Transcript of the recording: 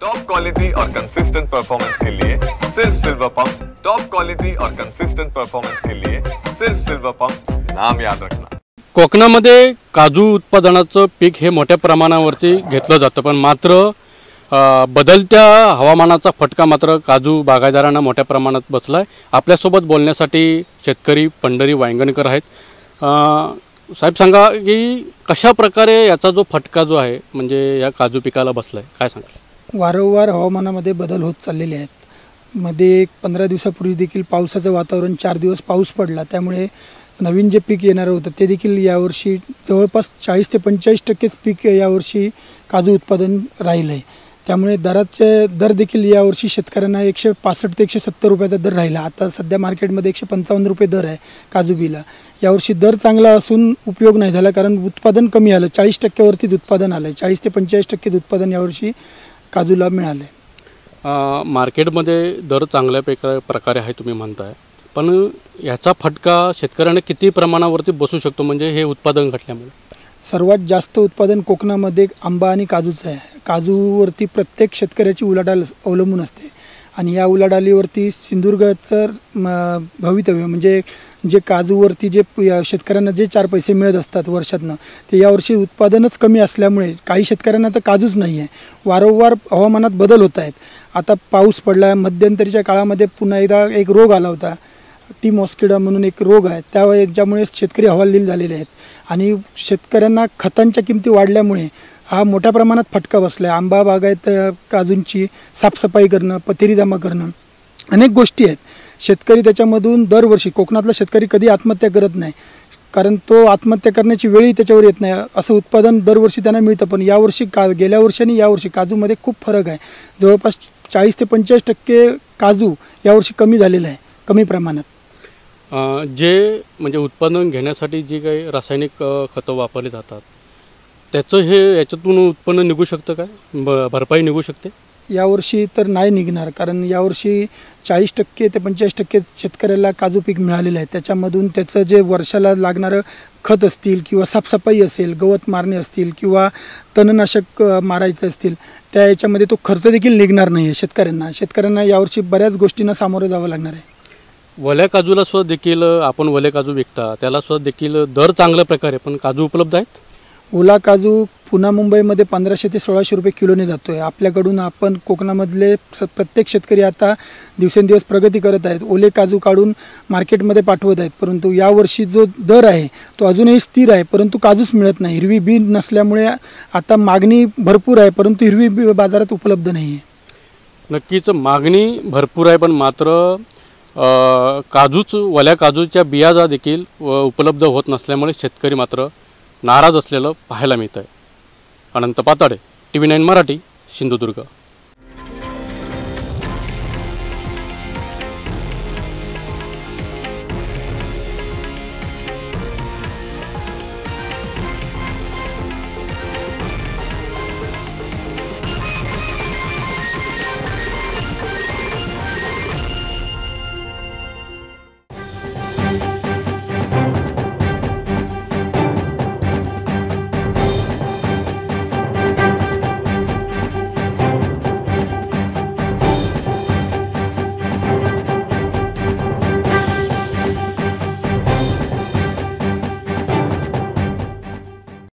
Top quality और consistent performance के लिए सिर्फ सिल्वर पंप्स। टॉप क्वालिटी और कंसिस्टेंट परफॉर्मेंस के लिए सिर्फ सिल्वर पंप्स, नाम याद रखना। कोकणामध्ये काजू उत्पादनाचं पीक हे मोठ्या प्रमाणावरती घेतलं जातं, पण मात्र बदलत्या हवामानाचा फटका मात्र काजू बागायतदारांना मोठ्या प्रमाणात बसलाय। आपल्यासोबत बोलण्यासाठी शेतकरी पंढरी वांगणकर आहेत। साहेब सांगा की कशा प्रकारे याचा जो फटका जो आहे म्हणजे या काजू पिकाला बसलाय, काय सांगाल? वारंवार हवामानामध्ये बदल होत चाललेले आहेत। मध्ये 15 दिवसापूर्वी देखील पावसाचं वातावरण 4 दिवस पाऊस पडला, त्यामुळे नवीन जे पीक येणार होतं ते देखील यावर्षी जवळपास 40 ते 45% पीक यावर्षी काजू उत्पादन राहिलं आहे। त्यामुळे दराचे दर देखील यावर्षी शेतकऱ्यांना 165 ते 170 रुपयाचा दर राहिला। आता सध्या मार्केटमध्ये 155 रुपये दर आहे काजू बीला। यावर्षी दर चांगला असून उपयोग नाही झाला, कारण उत्पादन कमी आलं। 40% वरतीच उत्पादन आलं। 40 ते 45% उत्पादन यावर्षी काजूला मिळाले। मार्केटमध्ये दर चांगल्या प्रकारे आहे तुम्ही म्हणताय, पण याचा फटका शेतकऱ्यांना किती प्रमाणावरती बसू शकतो म्हणजे हे उत्पादन घटल्यामुळे? सर्वात जास्त उत्पादन कोकणामध्ये आंबा आणि काजूचं आहे। काजूवरती प्रत्येक शेतकऱ्याची उलाढाल अवलंबून असते आणि या उलाढालीवरती सिंधुदुर्गाचं भवितव्य म्हणजे जे काजूवरती जे शेतकऱ्यांना जे 4 पैसे मिळत असतात वर्षातनं, ते यावर्षी उत्पादनच कमी असल्यामुळे काही शेतकऱ्यांना तर काजूच नाही आहे। वारंवार हवामानात बदल होत आहेत। आता पाऊस पडला, मध्यंतरीच्या काळामध्ये पुन्हा एकदा एक रोग आला होता, टी मॉस्किटो म्हणून एक रोग आहे, त्यामुळे शेतकरी हवालदिल झालेले आहेत आणि शेतकऱ्यांना खतांच्या किमती वाढल्यामुळे हा मोठ्या प्रमाणात फटका बसला आहे। आंबा बागायत काजूंची साफसफाई करणं, पतेरी जमा करणं, अनेक गोष्टी आहेत। शेतकरी त्याच्यामधून दरवर्षी कोकणातला शेतकरी कधी आत्महत्या करत नाही, कारण तो आत्महत्या करण्याची वेळही त्याच्यावर येत नाही। असं उत्पादन दरवर्षी त्यांना मिळतं, पण यावर्षी गेल्या वर्षी आणि यावर्षी काजूमध्ये खूप फरक आहे। जवळपास 40 ते 45% काजू यावर्षी कमी झालेला आहे, कमी प्रमाणात। जे म्हणजे उत्पादन घेण्यासाठी जी काही रासायनिक खतं वापरली जातात त्याचं याच्यातून उत्पन्न निघू शकतं काय, भरपाई निघू शकते? यावर्षी तर नाही निघणार, कारण यावर्षी 40% ते 45% शेतकऱ्याला काजू पीक मिळालेलं आहे। त्याच्यामधून त्याचं जे वर्षाला लागणारं खत असतील किंवा साफसफाई असेल, गवत मारणे असतील किंवा तणनाशक मारायचं असतील, त्या याच्यामध्ये तो खर्च देखील निघणार नाही आहे शेतकऱ्यांना यावर्षी बऱ्याच गोष्टींना सामोरं जावं लागणार आहे। वल्या काजूला सुद्धा देखील आपण वले काजू विकता, त्याला सुद्धा देखील दर चांगल्या प्रकारे, पण काजू उपलब्ध आहेत? ओला काजू पुणे मुंबईमध्ये 1500 ते 1600 रुपये किलोने जातोय। आपल्याकडून आपण कोकणामधले प्रत्येक शेतकरी आता दिवसेंदिवस प्रगती करत आहेत, ओले काजू काढून मार्केटमध्ये पाठवत आहेत। परंतु यावर्षी जो दर आहे तो अजूनही स्थिर आहे, परंतु काजूच मिळत नाही। हिरवी बी नसल्यामुळे आता मागणी भरपूर आहे, परंतु हिरवी बी बाजारात उपलब्ध नाही आहे। नक्कीच मागणी भरपूर आहे, पण मात्र वल्या काजूच्या बिया देखील उपलब्ध होत नसल्यामुळे शेतकरी मात्र नाराज असलेलं पाहायला मिळत आहे। अनंत पाताडे, TV9 मराठी, सिंधुदुर्ग।